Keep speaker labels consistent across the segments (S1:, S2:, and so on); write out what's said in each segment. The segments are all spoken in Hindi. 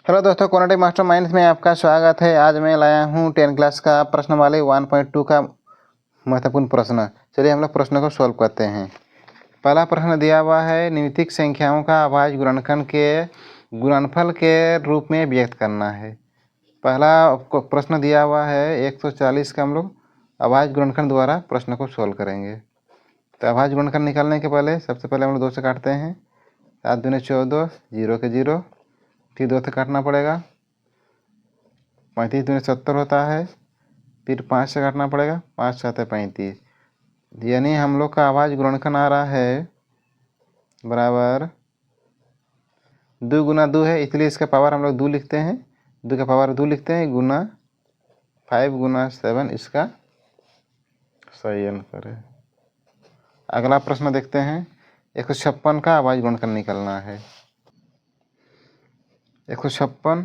S1: हेलो दोस्तों, कोनाटी मास्टर माइंड्स में आपका स्वागत है। आज मैं लाया हूँ 10 क्लास का प्रश्नमाली 1.2 का महत्वपूर्ण प्रश्न। चलिए हम लोग प्रश्न को सॉल्व करते हैं। पहला प्रश्न दिया हुआ है, निम्नलिखित संख्याओं का अभाज्य गुणनखंड के गुणनफल के रूप में व्यक्त करना है। पहला प्रश्न दिया हुआ है 140 का, हम लोग अभाज्य गुणनखंड द्वारा प्रश्न को सॉल्व करेंगे। तो अभाज्य गुणनखंड निकालने के पहले सबसे पहले हम लोग 2 से काटते हैं। 7 दूनी 14, 0 के 0, फिर 2 से काटना पड़ेगा। 35 दूनी 70 होता है, फिर 5 से काटना पड़ेगा। 5 7 35, यानी हम लोग का अभाज्य गुणनखंड आ रहा है बराबर 2 गुना 2 है, इसलिए इसका पावर हम लोग 2 लिखते हैं। 2 का पावर 2 लिखते हैं, गुना 5 गुना 7 इसका सही आंसर है। अगला प्रश्न देखते हैं। 156 का अभाज्य गुणनखंड निकालना है। 156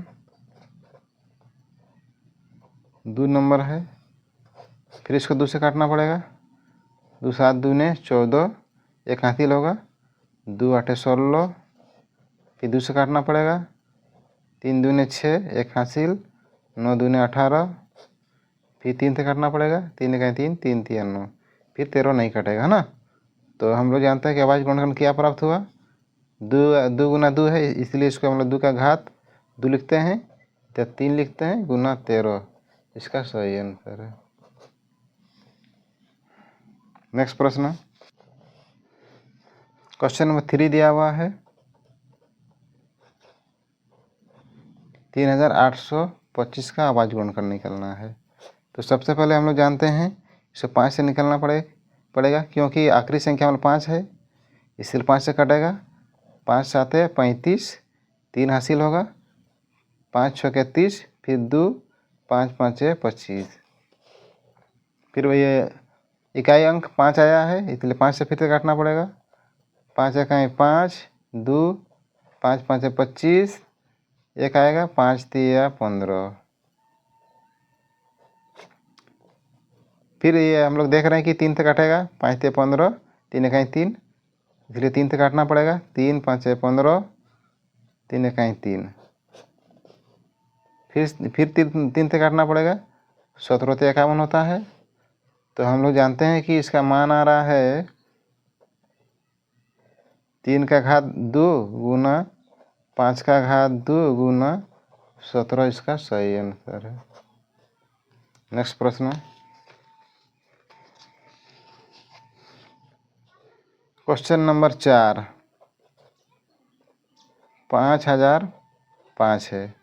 S1: 2 नंबर है, फिर इसको 2 से काटना पड़ेगा। 2 7 दूने 14, एक हासिल होगा। 2 8 16, फिर 2 से काटना पड़ेगा। 3 दूने 6, एक हासिल। 9 दूने 18, फिर 3 से काटना पड़ेगा। 3 एक 3, 3 3 9, फिर 13 नहीं कटेगा, है ना। तो हम लोग जानते हैं कि अभाज्य गुणनखंड क्या प्राप्त हुआ। 2 गुना 2 है, इसलिए इसको हम लोग 2 का घात 2 लिखते हैं, तो 3 लिखते हैं, गुना 13 इसका सही आंसर है। नेक्स्ट प्रश्न, क्वेश्चन नंबर 3 दिया हुआ है 3825 का अभाज्य गुणनखंड निकालना है। तो सबसे पहले हम लोग जानते हैं इसे 5 से निकालना पड़ेगा, क्योंकि आखिरी संख्या में 5 है, इसलिए 5 से कटेगा। 5 7 35, 3 हासिल होगा। 5 6 30, फिर 2, 5 5 25, फिर वही इकाई अंक 5 आया है, इसलिए 5 से फिर से काटना पड़ेगा। 5 इकाई 5, 2, 5 5 25, एक आएगा 5 3 15। फिर ये हम लोग देख रहे हैं कि 3 से काटेगा। 5 3 15, 3 इकाई 3, इसलिए 3 से काटना पड़ेगा। 3 5 15, 3 इकाई 3, फिर 3 से काटना पड़ेगा। 17 तो 51 होता है। तो हम लोग जानते हैं कि इसका मान आ रहा है 3 का घात 2 गुना 5 का घात 2 गुना 17, इसका सही आंसर है। नेक्स्ट प्रश्न, क्वेश्चन नंबर 4 5005 है,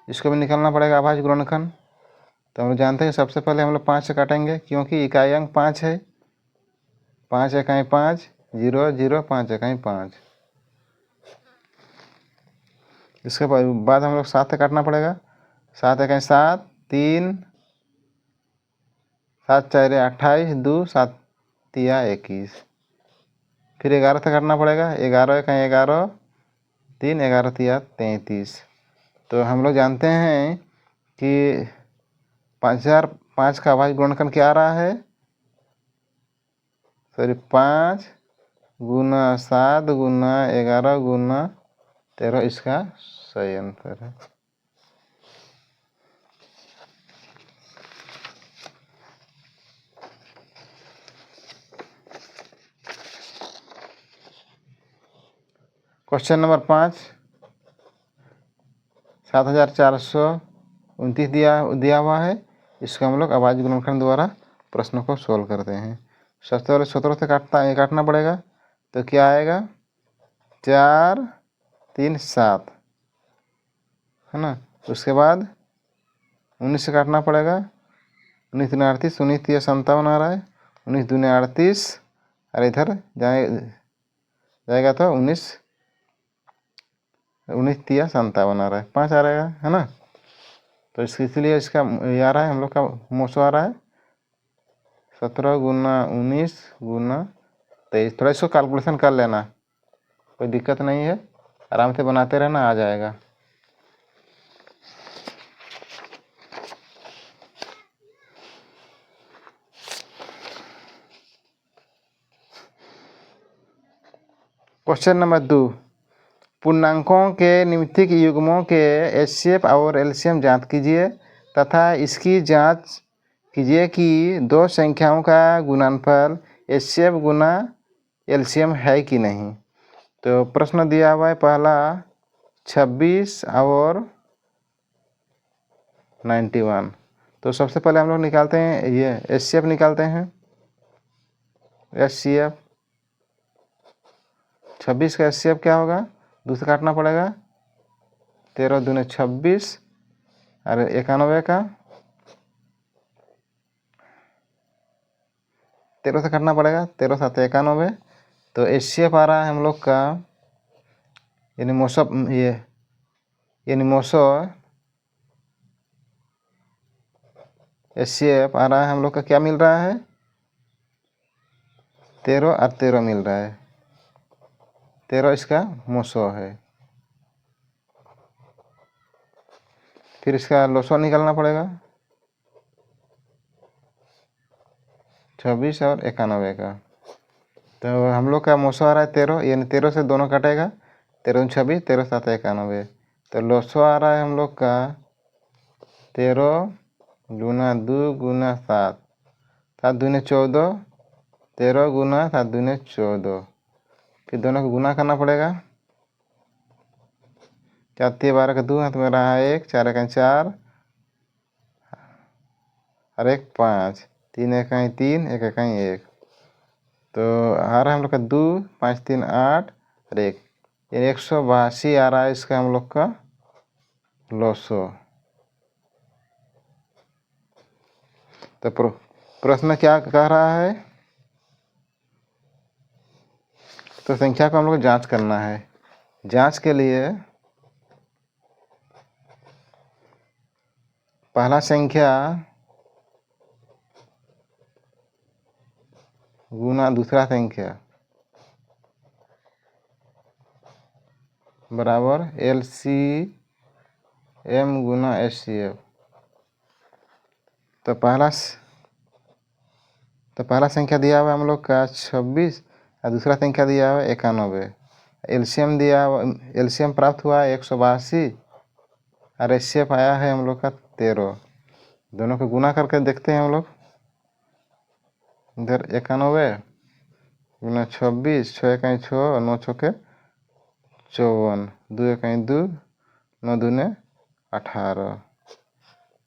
S1: इसको भी निकालना पड़ेगा अभाज्य गुणनखंड। तो हम लोग जानते हैं सबसे पहले हम लोग 5 से काटेंगे, क्योंकि इकाई अंक 5 है। 5 इकाई 5, 0 0, 5 इकाई 5। इसके बाद हम लोग 7 से काटना पड़ेगा। 7 इकाई 7, 3 7 4 28, 2 7 3 21, फिर 11 से काटना पड़ेगा। 11 इकाई 11, 3 11 3 33। तो हम लोग जानते हैं कि 5005 का अभाज्य गुणनखंड क्या आ रहा है, सॉरी 5 गुना 7 गुना 11 गुना 13, इसका सही आंसर है। क्वेश्चन नंबर 5 7429 दिया हुआ है। इसका हम लोग अभाज्य गुणनखंड द्वारा प्रश्नों को सोल्व करते हैं। सबसे पहले 17 से काटना पड़ेगा। तो क्या आएगा, 4 3 7, है ना। उसके बाद 19 से काटना पड़ेगा। 19 दूनी 38, 19 3 57 आ रहा है। 19 दूनी 38, और इधर जाएगा तो 19 3 57 आ रहा है, 5 आ रहेगा, है ना। तो इसलिए इसका ये आ रहा है, हम लोग का मोसो आ रहा है 17 गुना 19 गुना 23। थोड़ा इसको कैलकुलेशन कर लेना, कोई दिक्कत नहीं है, आराम से बनाते रहना, आ जाएगा। क्वेश्चन नंबर 2 पूर्णांकों के निम्नलिखित युग्मों के एचसीएफ और एलसीएम ज्ञात कीजिए तथा इसकी जांच कीजिए कि दो संख्याओं का गुणनफल एचसीएफ गुना एलसीएम है कि नहीं। तो प्रश्न दिया हुआ है पहला 26 और 91। तो सबसे पहले हम लोग निकालते हैं, ये एचसीएफ निकालते हैं। एचसीएफ 26 का एचसीएफ क्या होगा, दूसरा काटना पड़ेगा, 13 दूने 26 और 91 का 13 से काटना पड़ेगा, 13 7 91। तो एचसीएफ आ रहा है हम लोग का यानी मोसो एचसीएफ आ रहा है हम लोग का, क्या मिल रहा है, 13 और 13 मिल रहा है, 13 इसका मोसो है। फिर इसका लोसो निकालना पड़ेगा 26 और 91 का। तो हम लोग का मोसो आ रहा है 13, यानी 13 से दोनों कटेगा, 13 26, 13 7 91। तो लोसो आ रहा है हम लोग का 13 गुना 2 गुना 7, 7 दूने 14, 13 गुना 7 दूने 14। फिर दोनों को गुना करना पड़ेगा, 4 3 12 का 2 हाथ में रहा है 1, 4 1 4 और 1 5, 3 1 3, 1 1 1। तो आ रहा है हम लोग का 2 5 3 8 और 1, यानी 182 आ रहा है इसका हम लोग का लोसो। तो प्रश्न क्या कह रहा है, तो संख्या को हम लोग जांच करना है। जांच के लिए पहला संख्या गुना दूसरा संख्या बराबर एलसीएम गुना एचसीएफ। तो पहला संख्या दिया हुआ है हम लोग का 26 और दूसरा संख्या दिया हुआ है 91। एलसीएम प्राप्त हुआ है 182 और एचसीएफ आया है हम लोग का 13। दोनों को गुना करके देखते हैं हम लोग। इधर 91 गुना 26, 6 1 6 और 9 6 54, 2 1 2, 9 दूने 18।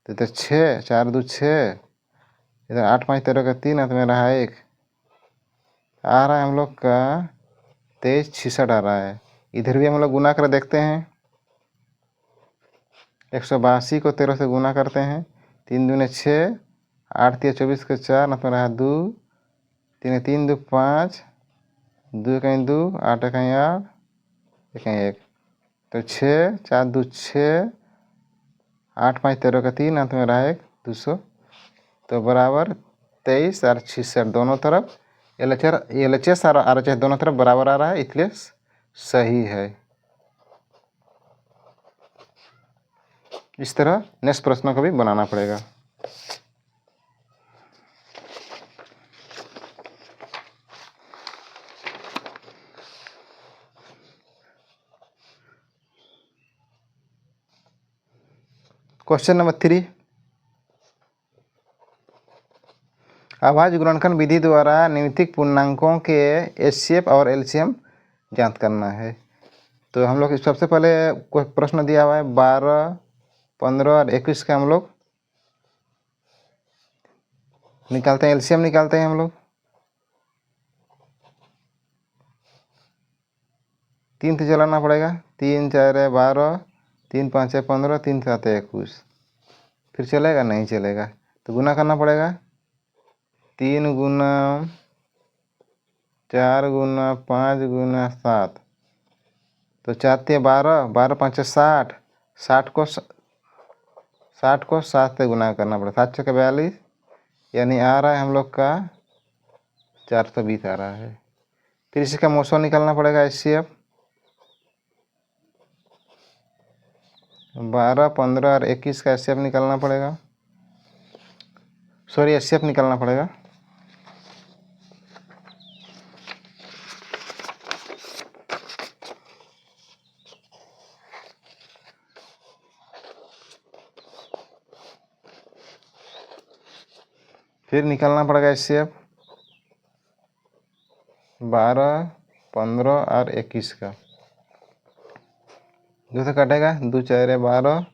S1: तो इधर 6 4 2 6, इधर 8 5 13 का 3 हाथ में रहा 1, आ रहा है हम लोग का 23 66 आ रहा है। इधर भी हम लोग गुना कर देखते हैं, 182 को 13 से गुना करते हैं, 3 दूने 6, 8 3 24 का 4 हाथ में रहा 2, 3 3 2 5, 2 1 2, 8 1 8, 1 1। तो 6 4 2 6, 8 5 13 का 3 हाथ में रहा 1 200। तो बराबर 23 और 66 दोनों तरफ एलएचएस और आरएचएस दोनों तरफ बराबर आ रहा है, इसलिए सही है। इस तरह नेक्स्ट प्रश्न को भी बनाना पड़ेगा। क्वेश्चन नंबर 3, अभाज्य गुणनखंड विधि द्वारा निम्नलिखित पूर्णांकों के एचसीएफ और एलसीएम ज्ञात करना है। तो हम लोग सबसे पहले कोई प्रश्न दिया हुआ है 12 15 और 21 का हम लोग निकालते हैं, एलसीएम निकालते हैं हम लोग। 3 से चलाना पड़ेगा, 3 4 12, 3 5 15, 3 7 21। फिर चलेगा, नहीं चलेगा तो गुना करना पड़ेगा, 3 गुना 4 गुना 5 गुना 7। तो 4 3 12, 12 5 60, 60 को 7 से गुना करना पड़ेगा, 7 6 42, यानी आ रहा है हम लोग का 420 आ रहा है। फिर इसका मोसो निकालना पड़ेगा, एचसीएफ 12 15 और 21 का एचसीएफ निकालना पड़ेगा, सॉरी एचसीएफ निकालना पड़ेगा। फिर निकालना पड़ेगा HCF 12, 15 और 21 का। 2 से कटेगा, 2 4 12,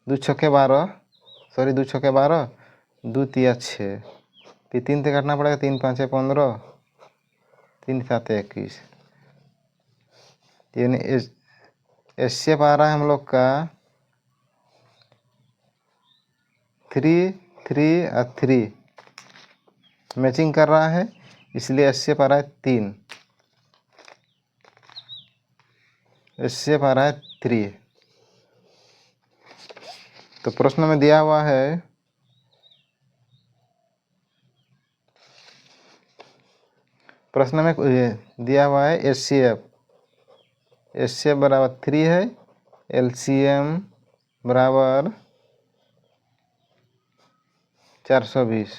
S1: 2 छक्के 12, सॉरी 2 छक्के 12, 2 तिया 6, फिर 3 से काटना पड़ेगा, 3 5 15, 3 7 21। यानी HCF आ रहा है हम लोग का 3 3 और 3 मैचिंग कर रहा है, इसलिए HCF आ रहा है 3, HCF आ रहा है 3। तो प्रश्न में दिया हुआ है HCF बराबर 3 है, LCM बराबर 420।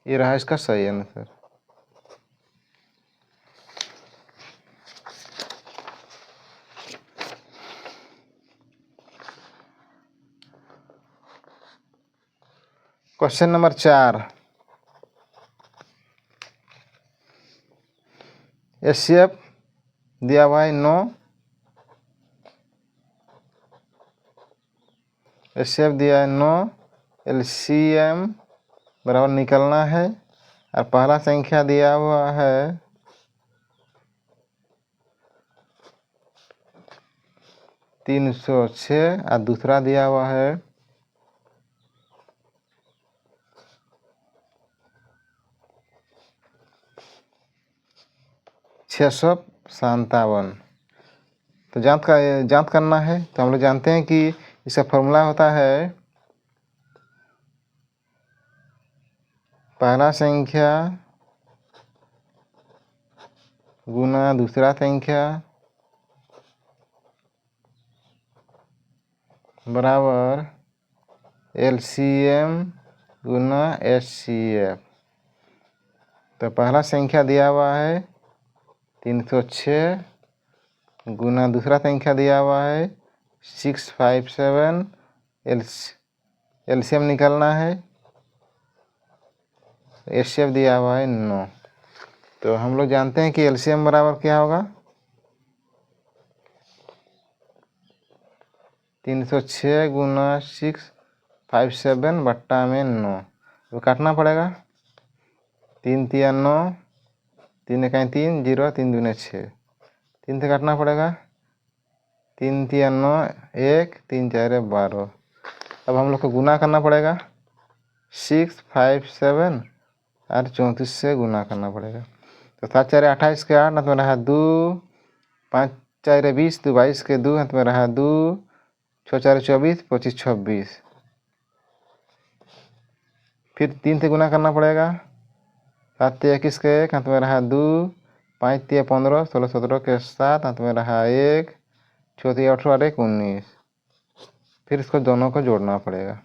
S1: ये रहा इसका सही आंसर। क्वेश्चन नंबर 4, HCF दिया हुआ है 9, HCF दिया है 9, LCM बराबर निकलना है, और पहला संख्या दिया हुआ है 306 और दूसरा दिया हुआ है 657। तो जांच करना है। तो हम लोग जानते हैं कि इसका फॉर्मूला होता है पहला संख्या गुना दूसरा संख्या बराबर LCM गुना HCF। तो पहला संख्या दिया हुआ है 306 गुना दूसरा संख्या दिया हुआ है 657, LCM निकालना है, HCF दिया हुआ है 9। तो हम लोग जानते हैं कि LCM बराबर क्या होगा, 306 गुना 657 बट्टा में 9। तो काटना पड़ेगा, 3 तिया 9, 3 इकाई 3, 0 3 दूने 6, 3 से काटना पड़ेगा, 3 तिया 9, 1 3 4 12। अब हम लोग को गुना करना पड़ेगा, 657 और 34 से गुना करना पड़ेगा। तो 7 4 28 के 8, हाथ में रहा 2, 5 4 20, 2 22 के 2, हाथ में रहा 2, 6 4 24, 25 26। फिर 3 से गुना करना पड़ेगा, 7 21 के 1, हाथ में रहा 2, 5 3 15, 16 17 के 7, हाथ में रहा 1, 6 3 18 और 1 19। फिर इसको दोनों को जोड़ना पड़ेगा,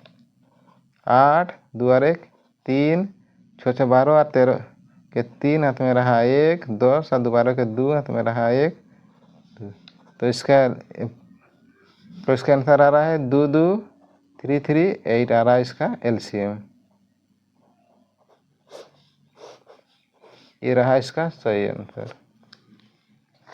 S1: 8 2 और 1 3, 6 6 12 और 13 के 3, हाथ में रहा 1, 10 और 12 के 2, हाथ में रहा 1। तो इसका आंसर आ रहा है 2 2 3 3 8 आ रहा है इसका LCM। ये रहा इसका सही आंसर।